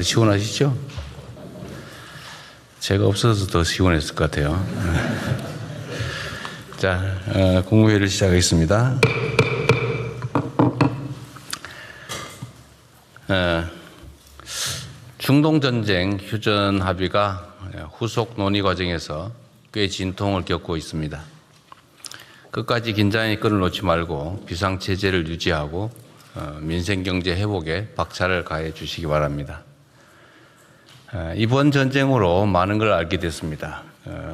시원하시죠? 제가 없어서 더 시원했을 것 같아요. 자, 국무회의를 시작하겠습니다. 중동전쟁 휴전 합의가 후속 논의 과정에서 꽤 진통을 겪고 있습니다. 끝까지 긴장의 끈을 놓지 말고 비상체제를 유지하고 민생경제 회복에 박차를 가해 주시기 바랍니다. 이번 전쟁으로 많은 걸 알게 됐습니다.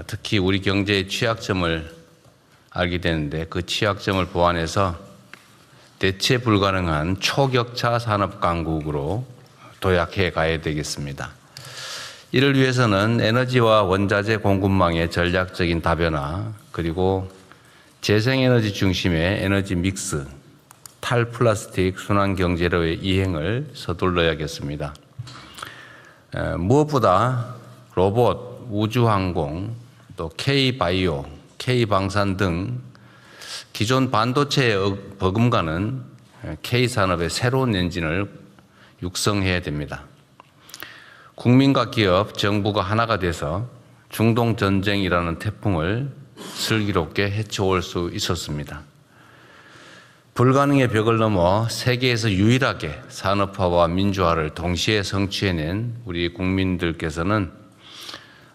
특히 우리 경제의 취약점을 알게 되는데 그 취약점을 보완해서 대체 불가능한 초격차 산업 강국으로 도약해 가야 되겠습니다. 이를 위해서는 에너지와 원자재 공급망의 전략적인 다변화, 그리고 재생에너지 중심의 에너지 믹스, 탈플라스틱 순환경제로의 이행을 서둘러야겠습니다. 무엇보다 로봇, 우주항공, 또 K바이오, K방산 등 기존 반도체에 버금가는 K산업의 새로운 엔진을 육성해야 됩니다. 국민과 기업, 정부가 하나가 돼서 중동 전쟁이라는 태풍을 슬기롭게 헤쳐올 수 있었습니다. 불가능의 벽을 넘어 세계에서 유일하게 산업화와 민주화를 동시에 성취해낸 우리 국민들께서는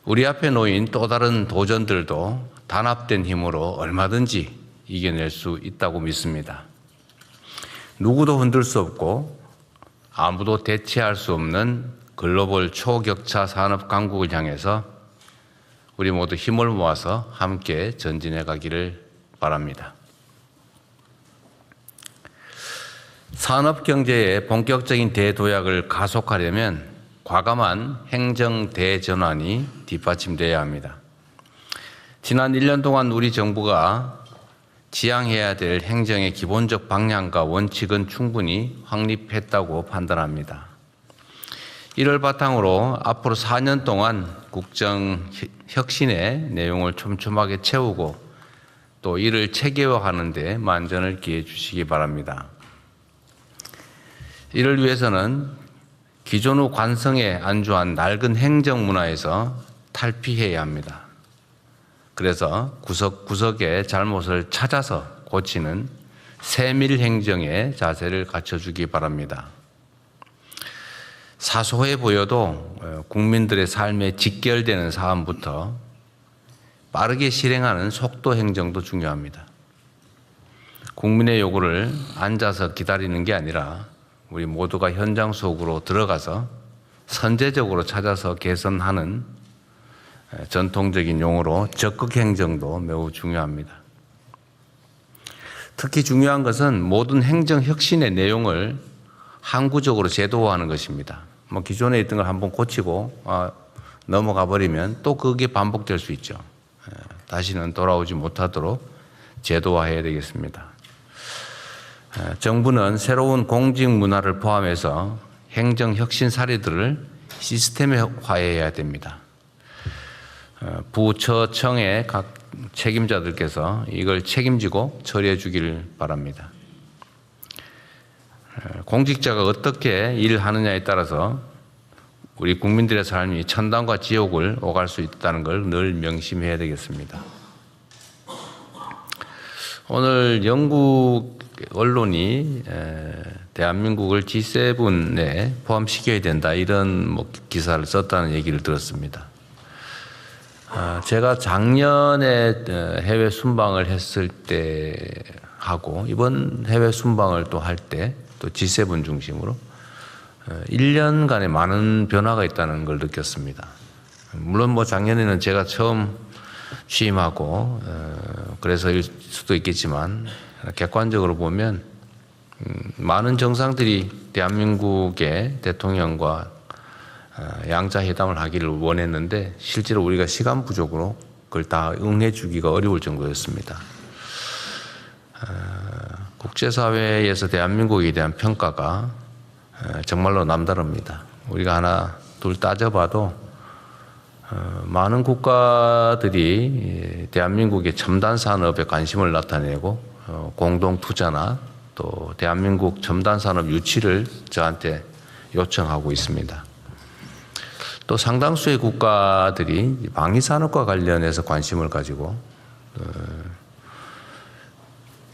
우리 앞에 놓인 또 다른 도전들도 단합된 힘으로 얼마든지 이겨낼 수 있다고 믿습니다. 누구도 흔들 수 없고 아무도 대체할 수 없는 글로벌 초격차 산업 강국을 향해서 우리 모두 힘을 모아서 함께 전진해 가기를 바랍니다. 산업 경제의 본격적인 대도약을 가속하려면 과감한 행정 대전환이 뒷받침되어야 합니다. 지난 1년 동안 우리 정부가 지향해야 될 행정의 기본적 방향과 원칙은 충분히 확립했다고 판단합니다. 이를 바탕으로 앞으로 4년 동안 국정 혁신의 내용을 촘촘하게 채우고 또 이를 체계화하는 데 만전을 기해 주시기 바랍니다. 이를 위해서는 기존 후 관성에 안주한 낡은 행정 문화에서 탈피해야 합니다. 그래서 구석구석의 잘못을 찾아서 고치는 세밀 행정의 자세를 갖춰주기 바랍니다. 사소해 보여도 국민들의 삶에 직결되는 사안부터 빠르게 실행하는 속도 행정도 중요합니다. 국민의 요구를 앉아서 기다리는 게 아니라 우리 모두가 현장 속으로 들어가서 선제적으로 찾아서 개선하는 전통적인 용어로 적극 행정도 매우 중요합니다. 특히 중요한 것은 모든 행정 혁신의 내용을 항구적으로 제도화하는 것입니다. 기존에 있던 걸 한번 고치고 넘어가 버리면 또 그게 반복될 수 있죠. 다시는 돌아오지 못하도록 제도화해야 되겠습니다. 정부는 새로운 공직 문화를 포함해서 행정 혁신 사례들을 시스템화해야 됩니다. 부처청의 각 책임자들께서 이걸 책임지고 처리해 주기를 바랍니다. 공직자가 어떻게 일하느냐에 따라서 우리 국민들의 삶이 천당과 지옥을 오갈 수 있다는 걸 늘 명심해야 되겠습니다. 오늘 영국 언론이 대한민국을 G7에 포함시켜야 된다 이런 기사를 썼다는 얘기를 들었습니다. 제가 작년에 해외 순방을 했을 때 하고 이번 해외 순방을 또 할 때 또 G7 중심으로 1년간에 많은 변화가 있다는 걸 느꼈습니다. 물론 작년에는 제가 처음 취임하고 그래서일 수도 있겠지만 객관적으로 보면 많은 정상들이 대한민국의 대통령과 양자 회담을 하기를 원했는데 실제로 우리가 시간 부족으로 그걸 다 응해 주기가 어려울 정도였습니다. 국제사회에서 대한민국에 대한 평가가 정말로 남다릅니다. 우리가 하나 둘 따져봐도 많은 국가들이 대한민국의 첨단 산업에 관심을 나타내고 공동 투자나 또 대한민국 첨단 산업 유치를 저한테 요청하고 있습니다. 또 상당수의 국가들이 방위산업과 관련해서 관심을 가지고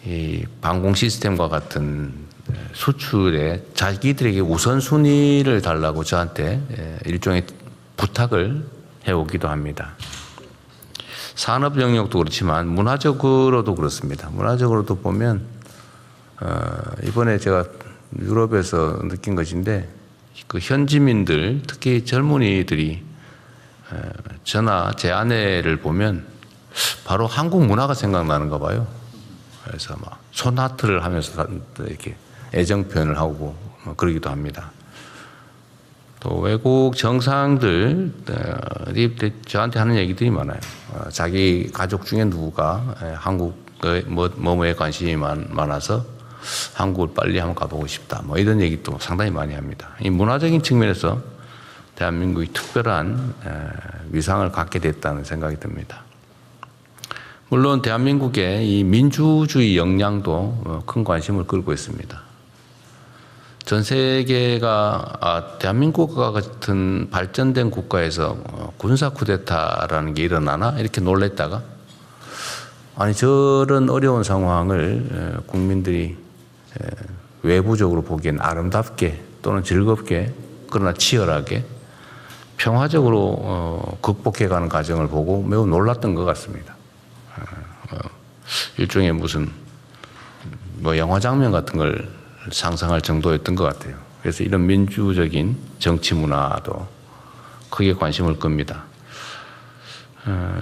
이 방공 시스템과 같은 수출에 자기들에게 우선순위를 달라고 저한테 일종의 부탁을 해오기도 합니다. 산업 영역도 그렇지만 문화적으로도 그렇습니다. 문화적으로도 보면 이번에 제가 유럽에서 느낀 것인데 그 현지민들 특히 젊은이들이 저나 제 아내를 보면 바로 한국 문화가 생각나는가 봐요. 그래서 막 손하트를 하면서 이렇게 애정 표현을 하고 그러기도 합니다. 또 외국 정상들이 저한테 하는 얘기들이 많아요. 자기 가족 중에 누구가 한국의 뭐뭐에 관심이 많아서 한국을 빨리 한번 가보고 싶다. 뭐 이런 얘기도 상당히 많이 합니다. 이 문화적인 측면에서 대한민국이 특별한 위상을 갖게 됐다는 생각이 듭니다. 물론 대한민국의 이 민주주의 역량도 큰 관심을 끌고 있습니다. 전 세계가 대한민국과 같은 발전된 국가에서 군사 쿠데타라는 게 일어나나 이렇게 놀랬다가 아니 저런 어려운 상황을 국민들이 외부적으로 보기엔 아름답게 또는 즐겁게 그러나 치열하게 평화적으로 극복해가는 과정을 보고 매우 놀랐던 것 같습니다. 일종의 무슨 뭐 영화 장면 같은 걸 상상할 정도였던 것 같아요. 그래서 이런 민주적인 정치 문화도 크게 관심을 끕니다.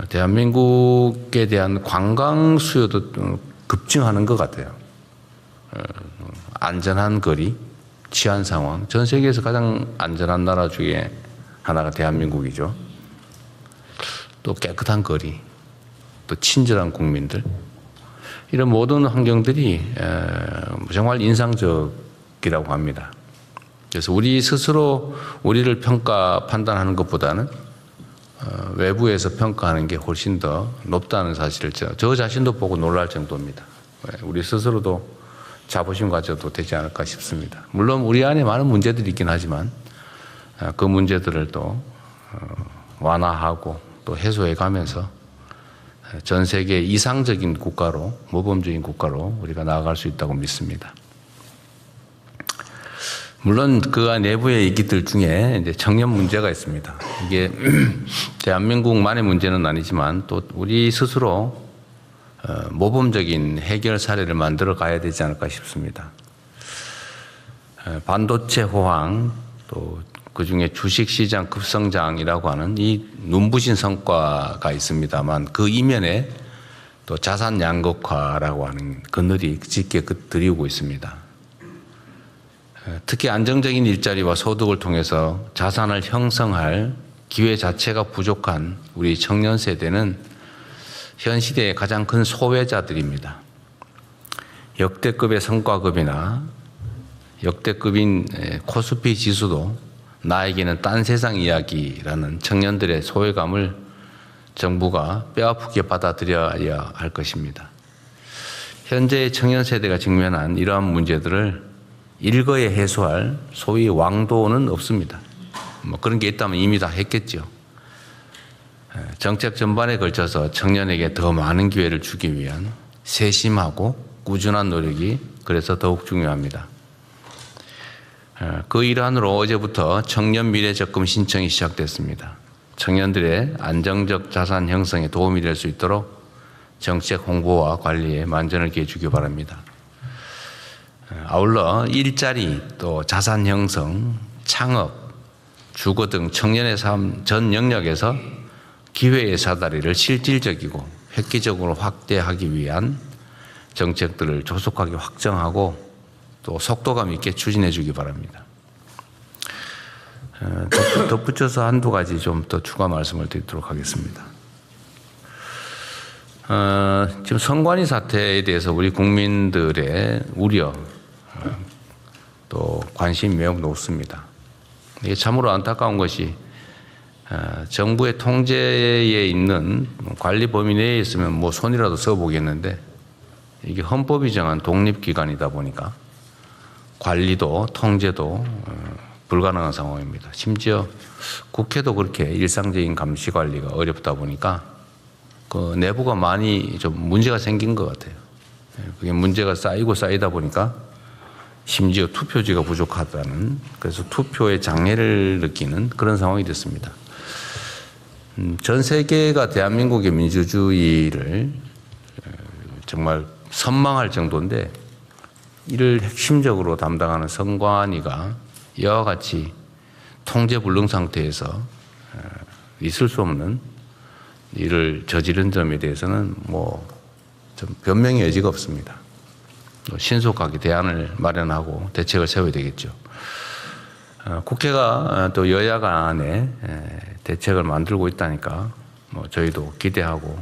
대한민국에 대한 관광 수요도 급증하는 것 같아요. 안전한 거리, 치안 상황, 전 세계에서 가장 안전한 나라 중에 하나가 대한민국이죠. 또 깨끗한 거리, 또 친절한 국민들, 이런 모든 환경들이 정말 인상적이라고 합니다. 그래서 우리 스스로 우리를 판단하는 것보다는 외부에서 평가하는 게 훨씬 더 높다는 사실을 저 자신도 보고 놀랄 정도입니다. 우리 스스로도 자부심 가져도 되지 않을까 싶습니다. 물론 우리 안에 많은 문제들이 있긴 하지만 그 문제들을 또 완화하고 또 해소해 가면서 전 세계 이상적인 국가로, 모범적인 국가로 우리가 나아갈 수 있다고 믿습니다. 물론 그 내부의 얘기들 중에 이제 청년 문제가 있습니다. 이게 대한민국만의 문제는 아니지만 또 우리 스스로 모범적인 해결 사례를 만들어 가야 되지 않을까 싶습니다. 반도체 호황, 또 그중에 주식시장 급성장이라고 하는 이 눈부신 성과가 있습니다만 그 이면에 또 자산 양극화라고 하는 그늘이 짙게 드리우고 있습니다. 특히 안정적인 일자리와 소득을 통해서 자산을 형성할 기회 자체가 부족한 우리 청년 세대는 현 시대의 가장 큰 소외자들입니다. 역대급의 성과급이나 역대급인 코스피 지수도 나에게는 딴 세상 이야기라는 청년들의 소외감을 정부가 뼈아프게 받아들여야 할 것입니다. 현재의 청년 세대가 직면한 이러한 문제들을 일거에 해소할 소위 왕도는 없습니다. 뭐 그런 게 있다면 이미 다 했겠죠. 정책 전반에 걸쳐서 청년에게 더 많은 기회를 주기 위한 세심하고 꾸준한 노력이 그래서 더욱 중요합니다. 그 일환으로 어제부터 청년 미래 적금 신청이 시작됐습니다. 청년들의 안정적 자산 형성에 도움이 될 수 있도록 정책 홍보와 관리에 만전을 기해 주기 바랍니다. 아울러 일자리, 또 자산 형성, 창업, 주거 등 청년의 삶 전 영역에서 기회의 사다리를 실질적이고 획기적으로 확대하기 위한 정책들을 조속하게 확정하고 또 속도감 있게 추진해 주기 바랍니다. 덧붙여서 한두 가지 좀 더 추가 말씀을 드리도록 하겠습니다. 지금 선관위 사태에 대해서 우리 국민들의 우려, 또 관심이 매우 높습니다. 이게 참으로 안타까운 것이 정부의 통제에 있는 관리 범위 내에 있으면 뭐 손이라도 써보겠는데 이게 헌법이 정한 독립기관이다 보니까 관리도 통제도 불가능한 상황입니다. 심지어 국회도 그렇게 일상적인 감시 관리가 어렵다 보니까 그 내부가 많이 좀 문제가 생긴 것 같아요. 그게 문제가 쌓이고 쌓이다 보니까 심지어 투표지가 부족하다는, 그래서 투표의 장애를 느끼는 그런 상황이 됐습니다. 전 세계가 대한민국의 민주주의를 정말 선망할 정도인데 이를 핵심적으로 담당하는 선관위가 이와 같이 통제불능 상태에서 있을 수 없는 일을 저지른 점에 대해서는 뭐 좀 변명의 여지가 없습니다. 신속하게 대안을 마련하고 대책을 세워야 되겠죠. 국회가 또 여야 간에 대책을 만들고 있다니까 뭐 저희도 기대하고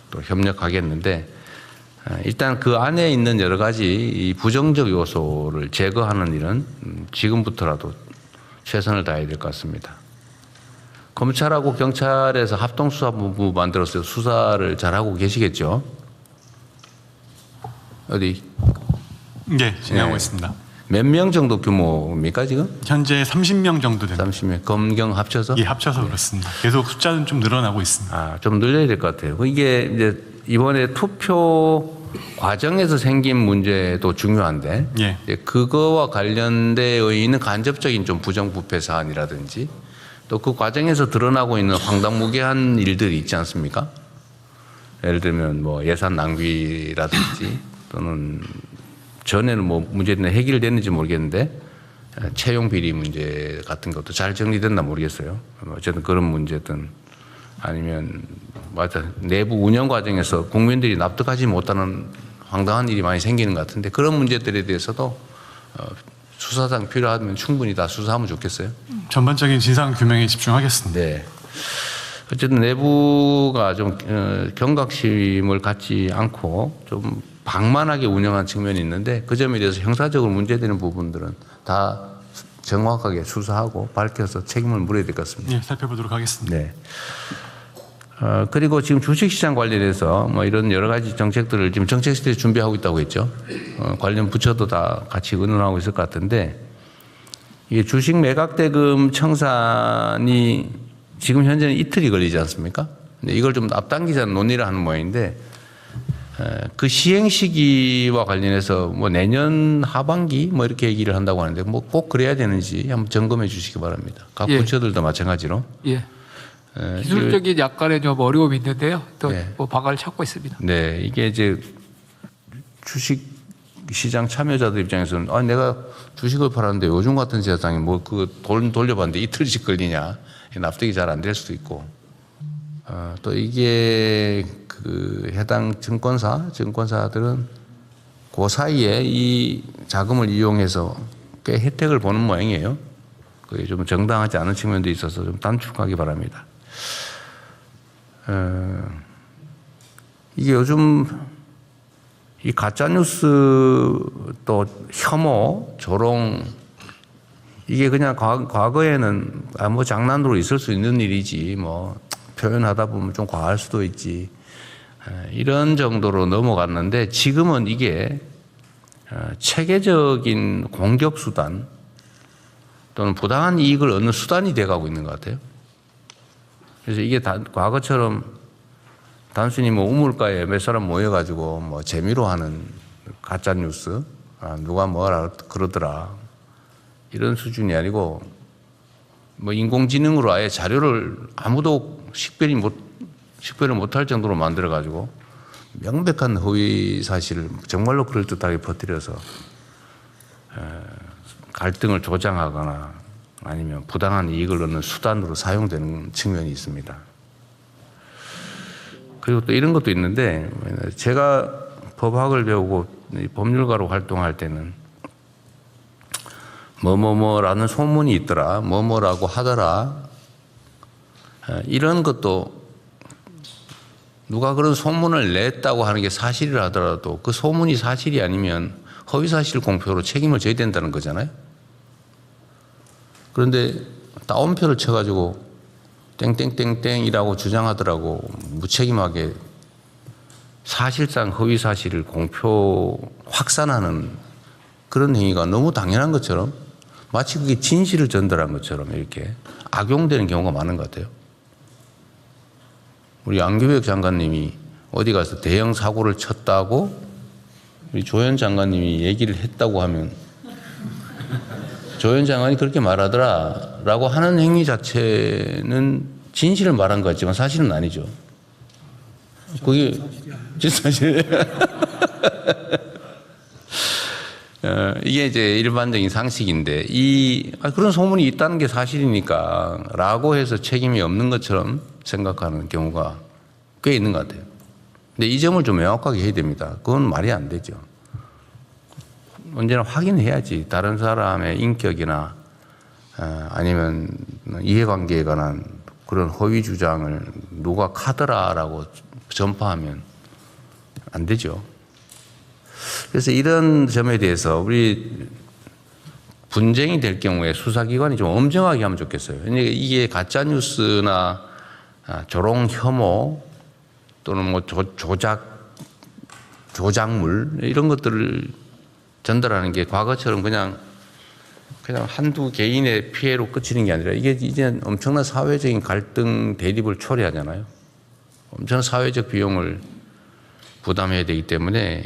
또 협력하겠는데, 일단 그 안에 있는 여러 가지 이 부정적 요소를 제거하는 일은 지금부터라도 최선을 다해야 될 것 같습니다. 검찰하고 경찰에서 합동수사본부 만들어서 수사를 잘하고 계시겠죠? 어디? 네, 진행하고 있습니다. 몇 명 정도 규모입니까 지금? 현재 30명 정도 됩니다. 30명. 검경 합쳐서? 예, 합쳐서 그렇습니다. 계속 숫자는 좀 늘어나고 있습니다. 아, 좀 늘려야 될 것 같아요. 이게 이제 이번에 투표 과정에서 생긴 문제도 중요한데, 예. 이제 그거와 관련되어 있는 간접적인 좀 부정부패 사안이라든지 또 그 과정에서 드러나고 있는 황당무계한 일들이 있지 않습니까? 예를 들면 뭐 예산 낭비라든지 또는 전에는 뭐 문제는 해결됐는지 모르겠는데 채용 비리 문제 같은 것도 잘 정리됐나 모르겠어요. 어쨌든 그런 문제든 아니면 맞아 내부 운영 과정에서 국민들이 납득하지 못하는 황당한 일이 많이 생기는 것 같은데 그런 문제들에 대해서도 수사상 필요하면 충분히 다 수사하면 좋겠어요. 전반적인 진상 규명에 집중하겠습니다. 네. 어쨌든 내부가 좀 경각심을 갖지 않고 좀 방만하게 운영한 측면이 있는데 그 점에 대해서 형사적으로 문제되는 부분들은 다 정확하게 수사하고 밝혀서 책임을 물어야 될 것 같습니다. 예, 살펴보도록 하겠습니다. 네. 그리고 지금 주식시장 관련해서 뭐 이런 여러 가지 정책들을 지금 정책실에 준비하고 있다고 했죠. 관련 부처도 다 같이 의논하고 있을 것 같은데 이게 주식 매각대금 청산이 지금 현재는 이틀이 걸리지 않습니까? 근데 이걸 좀 앞당기자는 논의를 하는 모양인데 그 시행 시기와 관련해서 뭐 내년 하반기 뭐 이렇게 얘기를 한다고 하는데 뭐 꼭 그래야 되는지 한번 점검해 주시기 바랍니다. 각 부처들도 마찬가지로. 예. 기술적인 약간의 좀 어려움이 있는데요. 또 네. 뭐 방안을 찾고 있습니다. 네, 이게 이제 주식 시장 참여자들 입장에서는 아 내가 주식을 팔았는데 요즘 같은 세상에 뭐 그 돈 돌려봤는데 이틀씩 걸리냐 납득이 잘 안 될 수도 있고 또 이게 그 해당 증권사들은 그 사이에 이 자금을 이용해서 꽤 혜택을 보는 모양이에요. 그게 좀 정당하지 않은 측면도 있어서 좀 단축하기 바랍니다. 이게 요즘 이 가짜뉴스 또 혐오, 조롱 이게 그냥 과거에는 뭐 장난으로 있을 수 있는 일이지 뭐 표현하다 보면 좀 과할 수도 있지 이런 정도로 넘어갔는데 지금은 이게 체계적인 공격 수단 또는 부당한 이익을 얻는 수단이 돼가고 있는 것 같아요. 그래서 이게 과거처럼 단순히 뭐 우물가에 몇 사람 모여가지고 뭐 재미로 하는 가짜 뉴스, 누가 뭐라 그러더라 이런 수준이 아니고 뭐 인공지능으로 아예 자료를 아무도 식별을 못할 정도로 만들어가지고 명백한 허위 사실을 정말로 그럴듯하게 퍼뜨려서 갈등을 조장하거나 아니면 부당한 이익을 얻는 수단으로 사용되는 측면이 있습니다. 그리고 또 이런 것도 있는데 제가 법학을 배우고 법률가로 활동할 때는 뭐뭐뭐라는 소문이 있더라, 뭐뭐라고 하더라 이런 것도 누가 그런 소문을 냈다고 하는 게 사실이라 하더라도 그 소문이 사실이 아니면 허위사실 공표로 책임을 져야 된다는 거잖아요. 그런데 따옴표를 쳐가지고 땡땡땡땡이라고 주장하더라고 무책임하게 사실상 허위사실을 공표 확산하는 그런 행위가 너무 당연한 것처럼 마치 그게 진실을 전달한 것처럼 이렇게 악용되는 경우가 많은 것 같아요. 우리 안규백 장관님이 어디 가서 대형 사고를 쳤다고 우리 조현 장관님이 얘기를 했다고 하면 조현 장관이 그렇게 말하더라 라고 하는 행위 자체는 진실을 말한 것 같지만 사실은 아니죠. 그게 진짜 사실이에요. 이게 이제 일반적인 상식인데 그런 소문이 있다는 게 사실이니까 라고 해서 책임이 없는 것처럼 생각하는 경우가 꽤 있는 것 같아요. 근데 이 점을 좀 명확하게 해야 됩니다. 그건 말이 안 되죠. 언제나 확인해야지 다른 사람의 인격이나 아니면 이해관계에 관한 그런 허위 주장을 누가 카더라라고 전파하면 안 되죠. 그래서 이런 점에 대해서 우리 분쟁이 될 경우에 수사기관이 좀 엄정하게 하면 좋겠어요. 이게 가짜뉴스나 조롱 혐오 또는 뭐 조작물 이런 것들을 전달하는 게 과거처럼 그냥 한두 개인의 피해로 그치는 게 아니라 이게 이제 엄청난 사회적인 갈등 대립을 초래하잖아요. 엄청난 사회적 비용을 부담해야 되기 때문에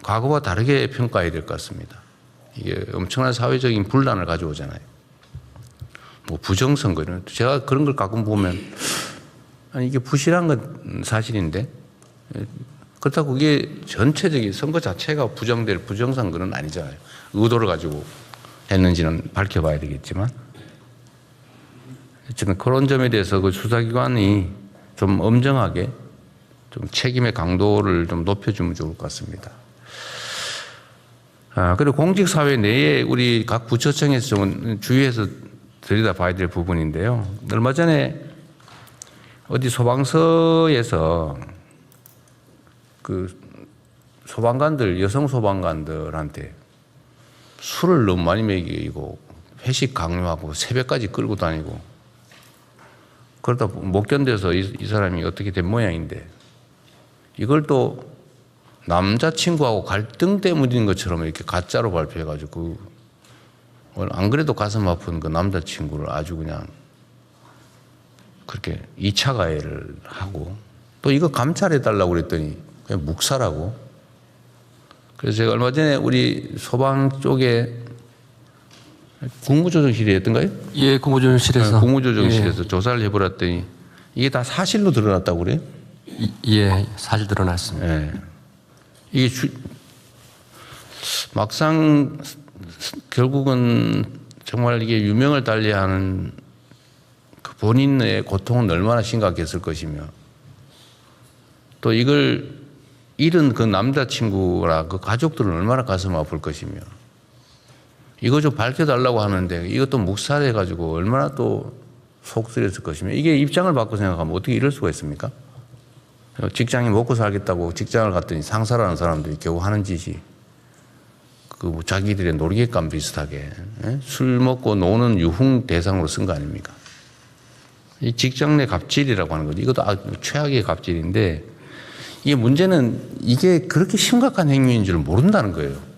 과거와 다르게 평가해야 될 것 같습니다. 이게 엄청난 사회적인 분란을 가져오잖아요. 뭐 부정선거 이런 제가 그런 걸 가끔 보면 아니 이게 부실한 건 사실인데 그렇다고 그게 전체적인 선거 자체가 부정될 부정선거는 아니잖아요. 의도를 가지고 했는지는 밝혀봐야 되겠지만 어쨌든 그런 점에 대해서 그 수사기관이 좀 엄정하게 좀 책임의 강도를 좀 높여주면 좋을 것 같습니다. 그리고 공직사회 내에 우리 각 부처청에서 좀 주의해서 들여다봐야 될 부분인데요. 얼마 전에 어디 소방서에서 그 소방관들, 여성 소방관들한테 술을 너무 많이 먹이고 회식 강요하고 새벽까지 끌고 다니고 그러다 못 견뎌서 이 사람이 어떻게 된 모양인데 이걸 또 남자친구하고 갈등 때문인 것처럼 이렇게 가짜로 발표해가지고 안 그래도 가슴 아픈 그 남자친구를 아주 그냥 그렇게 2차 가해를 하고 또 이거 감찰해달라고 그랬더니 그냥 묵살하고 그래서 제가 얼마 전에 우리 소방 쪽에 국무조정실이었던가요? 예, 국무조정실에서. 국무조정실에서 조사를 해보았더니 이게 다 사실로 드러났다고 그래요? 예, 사실 드러났습니다. 예. 이게 막상 결국은 정말 이게 유명을 달리하는 그 본인의 고통은 얼마나 심각했을 것이며 또 이걸 잃은 그 남자친구라 그 가족들은 얼마나 가슴 아플 것이며 이거 좀 밝혀달라고 하는데 이것도 묵살해가지고 얼마나 또 속쓰렸을 것이며 이게 입장을 바꿔 생각하면 어떻게 이럴 수가 있습니까? 직장이 먹고 살겠다고 직장을 갔더니 상사라는 사람들이 겨우 하는 짓이 그 자기들의 놀이객감 비슷하게 술 먹고 노는 유흥 대상으로 쓴 거 아닙니까? 이 직장 내 갑질이라고 하는 거죠. 이것도 최악의 갑질인데 이게 문제는 이게 그렇게 심각한 행위인 줄 모른다는 거예요.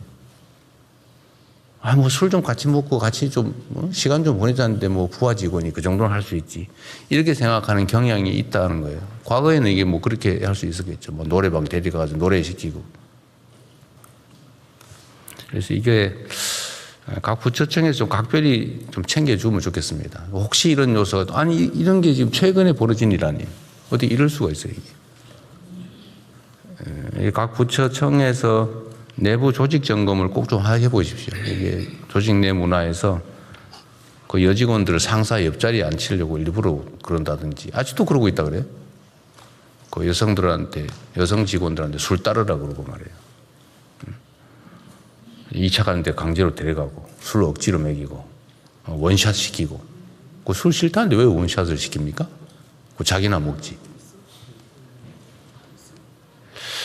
뭐 술 좀 같이 먹고 같이 좀 시간 좀 보내자는데 뭐 부하 직원이 그 정도는 할 수 있지. 이렇게 생각하는 경향이 있다는 거예요. 과거에는 이게 뭐 그렇게 할 수 있었겠죠. 뭐 노래방 데려가서 노래시키고. 그래서 이게 각 부처청에서 좀 각별히 좀 챙겨주면 좋겠습니다. 혹시 이런 요소가, 아니, 이런 게 지금 최근에 벌어진 일 아니에요. 어떻게 이럴 수가 있어요, 이게. 각 부처청에서 내부 조직 점검을 꼭 좀 해보십시오. 이게 조직 내 문화에서 그 여직원들을 상사 옆자리에 앉히려고 일부러 그런다든지, 아직도 그러고 있다 그래요. 그 여성들한테, 여성 직원들한테 술 따르라 그러고 말이에요. 2차 가는데 강제로 데려가고, 술 억지로 먹이고, 원샷 시키고. 그 술 싫다는데 왜 원샷을 시킵니까? 그 자기나 먹지.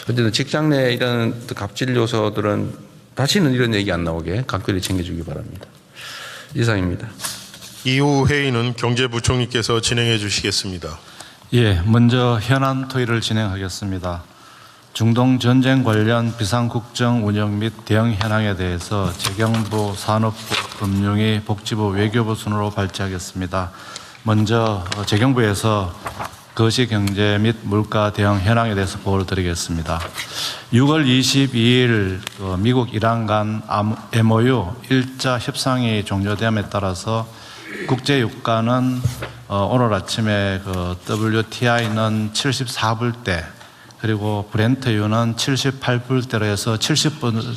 어쨌든 직장 내 이런 갑질 요소들은 다시는 이런 얘기 안 나오게 각별히 챙겨주기 바랍니다. 이상입니다. 이후 회의는 경제부총리께서 진행해 주시겠습니다. 예, 먼저 현안 토의를 진행하겠습니다. 중동 전쟁 관련 비상국정 운영 및 대응 현황에 대해서 재경부, 산업부, 금융위, 복지부, 외교부 순으로 발제하겠습니다. 먼저 재경부에서 거시경제 및 물가 대응 현황에 대해서 보고를 드리겠습니다. 6월 22일 미국 이란 간 MOU 1자 협상이 종료됨에 따라서 국제 유가는 오늘 아침에 WTI는 74불대, 그리고 브렌트유는 78불대로 해서 70불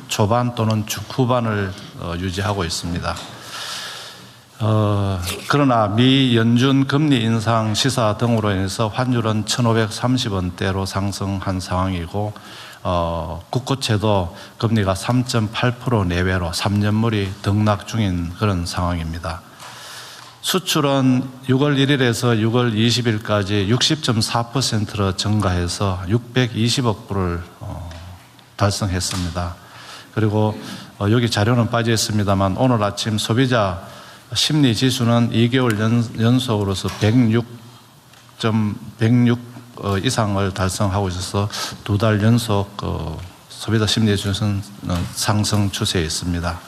초반 또는 후반을 유지하고 있습니다. 그러나 미 연준 금리 인상 시사 등으로 인해서 환율은 1,530원대로 상승한 상황이고 국고채도 금리가 3.8% 내외로 3년물이 등락 중인 그런 상황입니다. 수출은 6월 1일에서 6월 20일까지 60.4%로 증가해서 620억 불을 달성했습니다. 그리고 여기 자료는 빠져 있습니다만 오늘 아침 소비자 심리 지수는 2개월 연속으로서 106 이상을 달성하고 있어서 2달 연속 소비자 심리 지수는 상승 추세에 있습니다.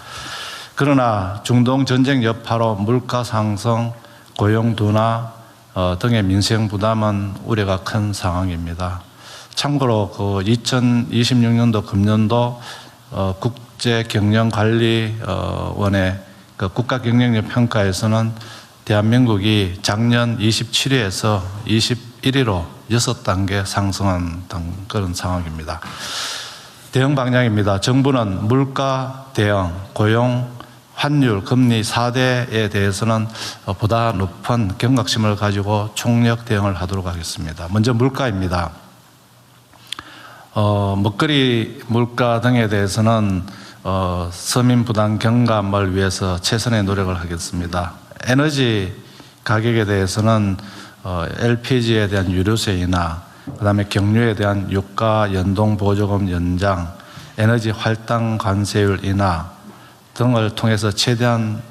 그러나 중동 전쟁 여파로 물가 상승, 고용 둔화 등의 민생 부담은 우려가 큰 상황입니다. 참고로 2026년도 금년도 국제경영관리원의 국가 경쟁력 평가에서는 대한민국이 작년 27위에서 21위로 6단계 상승한 그런 상황입니다. 대응 방향입니다. 정부는 물가 대응, 고용, 환율, 금리 4대에 대해서는 보다 높은 경각심을 가지고 총력 대응을 하도록 하겠습니다. 먼저 물가입니다. 먹거리 물가 등에 대해서는 서민 부담 경감을 위해서 최선의 노력을 하겠습니다. 에너지 가격에 대해서는 LPG에 대한 유류세이나 그다음에 경유에 대한 유가 연동 보조금 연장, 에너지 할당 관세율 인하 등을 통해서 최대한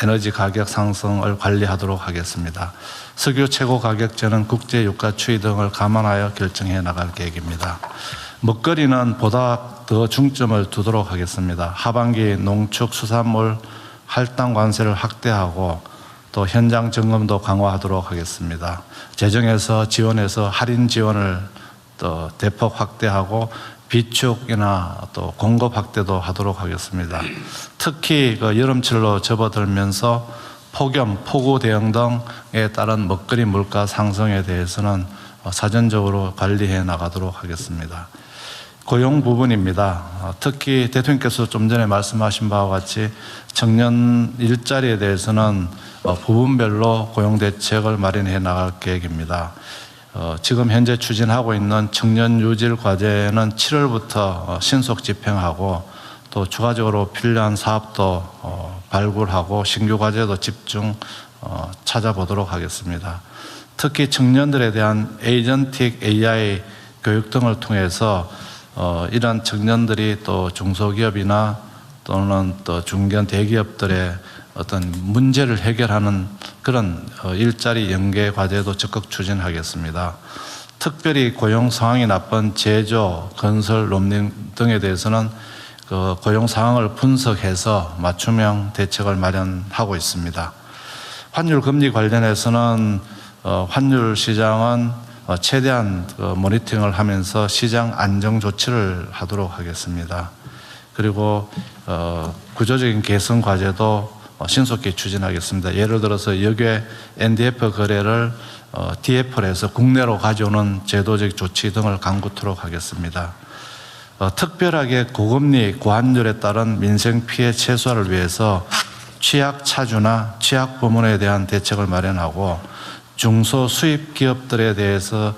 에너지 가격 상승을 관리하도록 하겠습니다. 석유 최고 가격제는 국제 유가 추이 등을 감안하여 결정해 나갈 계획입니다. 먹거리는 보다 더 중점을 두도록 하겠습니다. 하반기 농축 수산물 할당 관세를 확대하고 또 현장 점검도 강화하도록 하겠습니다. 재정에서 지원해서 할인 지원을 또 대폭 확대하고 비축이나 또 공급 확대도 하도록 하겠습니다. 특히 여름철로 접어들면서 폭염, 폭우 대응 등에 따른 먹거리 물가 상승에 대해서는 사전적으로 관리해 나가도록 하겠습니다. 고용 부분입니다. 특히 대통령께서 좀 전에 말씀하신 바와 같이 청년 일자리에 대해서는 부분별로 고용 대책을 마련해 나갈 계획입니다. 지금 현재 추진하고 있는 청년 유질 과제는 7월부터 신속 집행하고 또 추가적으로 필요한 사업도 발굴하고 신규 과제도 집중 찾아보도록 하겠습니다. 특히 청년들에 대한 에이전틱 AI 교육 등을 통해서 이러한 청년들이 또 중소기업이나 또는 또 중견 대기업들의 어떤 문제를 해결하는 그런 일자리 연계 과제도 적극 추진하겠습니다. 특별히 고용 상황이 나쁜 제조, 건설, 롬닝 등에 대해서는 그 고용 상황을 분석해서 맞춤형 대책을 마련하고 있습니다. 환율 금리 관련해서는 환율 시장은 최대한 모니터링을 하면서 시장 안정 조치를 하도록 하겠습니다. 그리고 구조적인 개선 과제도 신속히 추진하겠습니다. 예를 들어서 역외 NDF 거래를 DF를 해서 국내로 가져오는 제도적 조치 등을 강구토록 하겠습니다. 특별하게 고금리, 고환율에 따른 민생 피해 최소화를 위해서 취약 차주나 취약 부문에 대한 대책을 마련하고 중소 수입 기업들에 대해서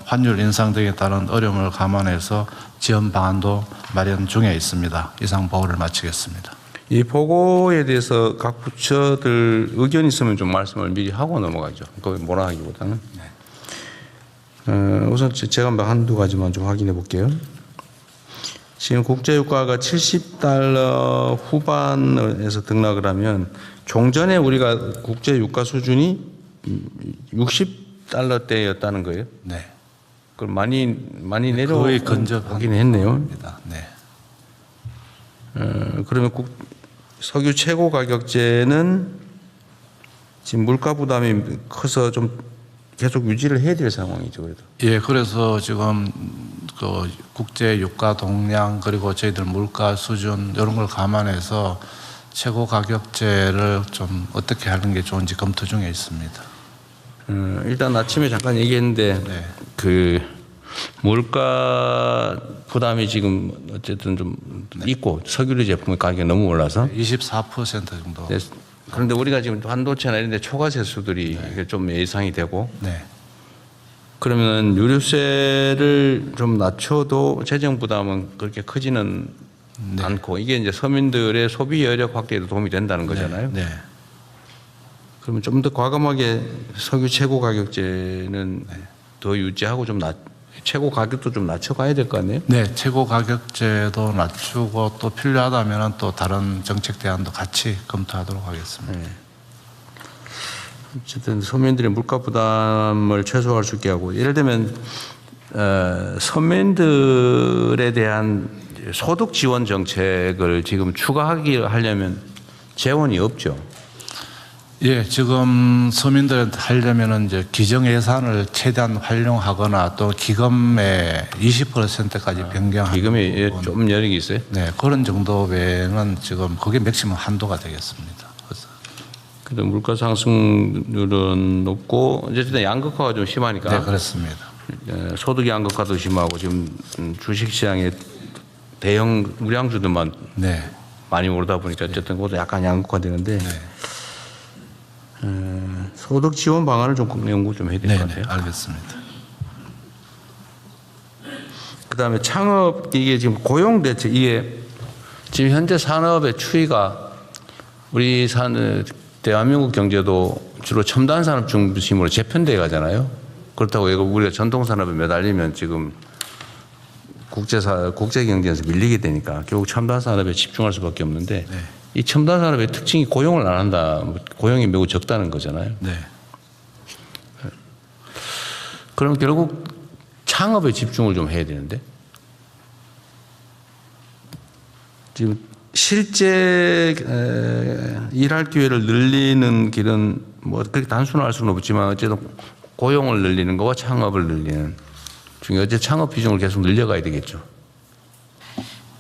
환율 인상 등에 따른 어려움을 감안해서 지원 방안도 마련 중에 있습니다. 이상 보고를 마치겠습니다. 이 보고에 대해서 각 부처들 의견이 있으면 좀 말씀을 미리 하고 넘어가죠. 거기 뭐라 하기보다는. 우선 제가 한두 가지만 좀 확인해 볼게요. 지금 국제유가가 70달러 후반에서 등락을 하면 종전에 우리가 국제유가 수준이 60달러대였다는 거예요. 네. 그걸 많이 거의 내려오긴 근접하긴 했네요. 합니다. 네. 그러면 석유 최고 가격제는 지금 물가 부담이 커서 좀 계속 유지를 해야 될 상황이죠, 그래도. 예, 그래서 지금 그 국제 유가 동향 그리고 저희들 물가 수준 이런 걸 감안해서 최고 가격제를 좀 어떻게 하는 게 좋은지 검토 중에 있습니다. 일단 아침에 잠깐 얘기했는데 네. 그 물가 부담이 지금 어쨌든 좀 있고 석유류 제품의 가격이 너무 올라서 24% 정도. 네, 그런데 우리가 지금 반도체나 이런 데 초과세수들이 좀 예상이 되고 네. 그러면 유류세를 좀 낮춰도 재정 부담은 그렇게 크지는 않고 이게 이제 서민들의 소비 여력 확대에도 도움이 된다는 거잖아요. 네. 그러면 좀 더 과감하게 석유 최고 가격제는 더 유지하고 좀 최고 가격도 좀 낮춰가야 될 거 아니에요? 네, 최고 가격제도 낮추고 또 필요하다면 또 다른 정책 대안도 같이 검토하도록 하겠습니다. 네. 어쨌든 서민들의 물가 부담을 최소화할 수 있게 하고 예를 들면 서민들에 대한 소득 지원 정책을 지금 추가하려면 재원이 없죠. 예, 지금 서민들한테 하려면은 이제 기정 예산을 최대한 활용하거나 또 기금의 20%까지 변경하는 기금이 부분. 좀 여력이 있어요. 네, 그런 정도 외에는 지금 그게 맥시멈 한도가 되겠습니다. 그래서 근데 물가 상승률은 높고 어쨌든 양극화가 좀 심하니까 네, 그렇습니다. 소득 양극화도 심하고 지금 주식 시장에 대형 우량주들만 네, 많이 오르다 보니까 어쨌든 그것도 약간 양극화되는데 네, 소득 지원 방안을 좀 연구 좀 해야 될 네, 것 네, 같아요. 알겠습니다. 그다음에 창업 이게 지금 고용 대책 이게 지금 현재 산업의 추이가 우리 대한민국 경제도 주로 첨단 산업 중심으로 재편돼 가잖아요. 그렇다고 이거 우리가 전통 산업에 매달리면 지금 국제 경제에서 밀리게 되니까 결국 첨단 산업에 집중할 수밖에 없는데 네. 이 첨단 산업의 특징이 고용을 안 한다, 고용이 매우 적다는 거잖아요. 네, 그럼 결국 창업에 집중을 좀 해야 되는데 지금 실제 일할 기회를 늘리는 길은 뭐 그렇게 단순할 수는 없지만 어쨌든 고용을 늘리는 거와 창업을 늘리는 중에 어째 창업 비중을 계속 늘려가야 되겠죠.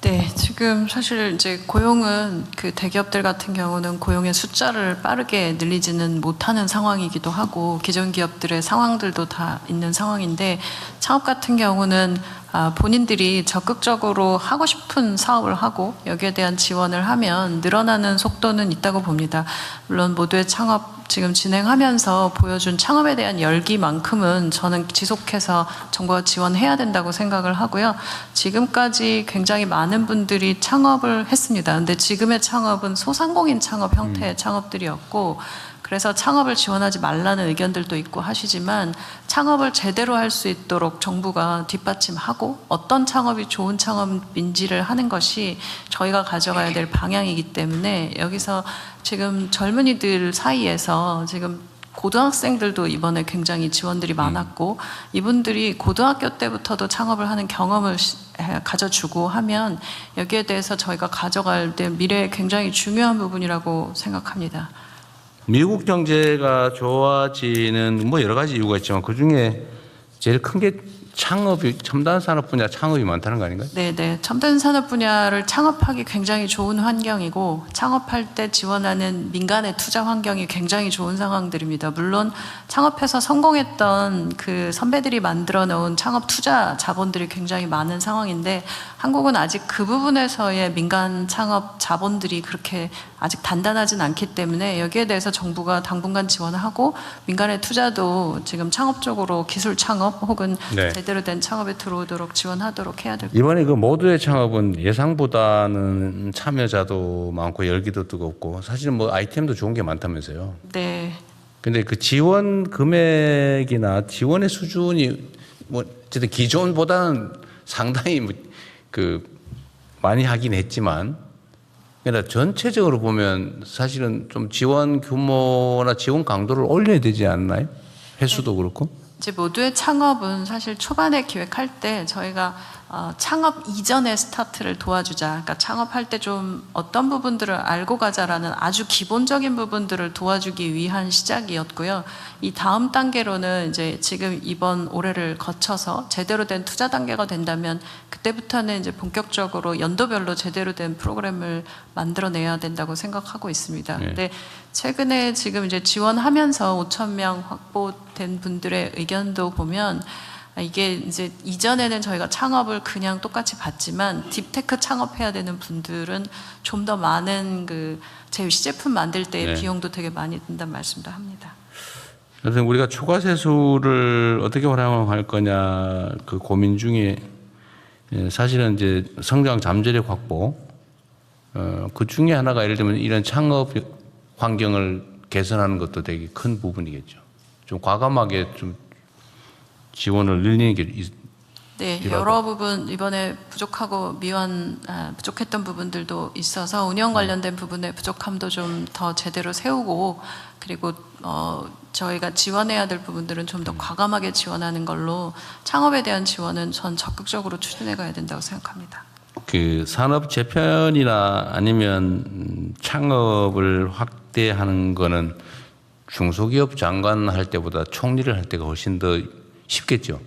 네, 지금 사실 이제 고용은 그 대기업들 같은 경우는 고용의 숫자를 빠르게 늘리지는 못하는 상황이기도 하고 기존 기업들의 상황들도 다 있는 상황인데 창업 같은 경우는 본인들이 적극적으로 하고 싶은 사업을 하고 여기에 대한 지원을 하면 늘어나는 속도는 있다고 봅니다. 물론 모두의 창업 지금 진행하면서 보여준 창업에 대한 열기만큼은 저는 지속해서 정부가 지원해야 된다고 생각을 하고요. 지금까지 굉장히 많은 분들이 창업을 했습니다. 근데 지금의 창업은 소상공인 창업 형태의 창업들이었고 그래서 창업을 지원하지 말라는 의견들도 있고 하시지만 창업을 제대로 할 수 있도록 정부가 뒷받침하고 어떤 창업이 좋은 창업인지를 하는 것이 저희가 가져가야 될 방향이기 때문에 여기서 지금 젊은이들 사이에서 지금 고등학생들도 이번에 굉장히 지원들이 많았고 이분들이 고등학교 때부터도 창업을 하는 경험을 가져주고 하면 여기에 대해서 저희가 가져갈 때 미래에 굉장히 중요한 부분이라고 생각합니다. 미국 경제가 좋아지는 뭐 여러 가지 이유가 있지만 그 중에 제일 큰 게 창업이 첨단 산업 분야 창업이 많다는 거 아닌가요? 네. 첨단 산업 분야를 창업하기 굉장히 좋은 환경이고 창업할 때 지원하는 민간의 투자 환경이 굉장히 좋은 상황들입니다. 물론 창업해서 성공했던 그 선배들이 만들어 놓은 창업 투자 자본들이 굉장히 많은 상황인데 한국은 아직 그 부분에서의 민간 창업 자본들이 그렇게 아직 단단하진 않기 때문에 여기에 대해서 정부가 당분간 지원을 하고 민간의 투자도 지금 창업 쪽으로 기술 창업 혹은 네. 제대로 된 창업에 들어오도록 지원하도록 해야 될 것 같습니다. 이번에 그 모두의 창업은 예상보다는 참여자도 많고 열기도 뜨겁고 사실은 뭐 아이템도 좋은 게 많다면서요. 네. 근데 그 지원 금액이나 지원의 수준이 뭐 어쨌든 기존보다는 상당히 그 많이 하긴 했지만 그러니까 전체적으로 보면 사실은 좀 지원 규모나 지원 강도를 올려야 되지 않나요? 횟수도 그렇고. 이제 모두의 창업은 사실 초반에 기획할 때 저희가 창업 이전의 스타트를 도와주자. 그러니까 창업할 때 좀 어떤 부분들을 알고 가자라는 아주 기본적인 부분들을 도와주기 위한 시작이었고요. 이 다음 단계로는 이제 지금 이번 올해를 거쳐서 제대로 된 투자 단계가 된다면 그때부터는 이제 본격적으로 연도별로 제대로 된 프로그램을 만들어내야 된다고 생각하고 있습니다. 네. 근데 최근에 지금 이제 지원하면서 5,000명 확보된 분들의 의견도 보면 이게 이제 이전에는 저희가 창업을 그냥 똑같이 봤지만 딥테크 창업해야 되는 분들은 좀 더 많은 그 제휴 시제품 만들 때 네. 비용도 되게 많이 든다는 말씀도 합니다. 그래서 우리가 초과 세수를 어떻게 활용할 거냐 그 고민 중에 사실은 이제 성장 잠재력 확보 그 중에 하나가 예를 들면 이런 창업 환경을 개선하는 것도 되게 큰 부분이겠죠. 좀 과감하게 좀 지원을 늘리는 게 네, 필요하다. 여러 부분 이번에 부족하고 부족했던 부분들도 있어서 운영 관련된 부분의 부족함도 좀 더 제대로 세우고 그리고 저희가 지원해야 될 부분들은 좀 더 과감하게 지원하는 걸로 창업에 대한 지원은 전 적극적으로 추진해 가야 된다고 생각합니다. 그 산업 재편이나 아니면 창업을 확대하는 거는 중소기업 장관 할 때보다 총리를 할 때가 훨씬 더 쉽겠죠.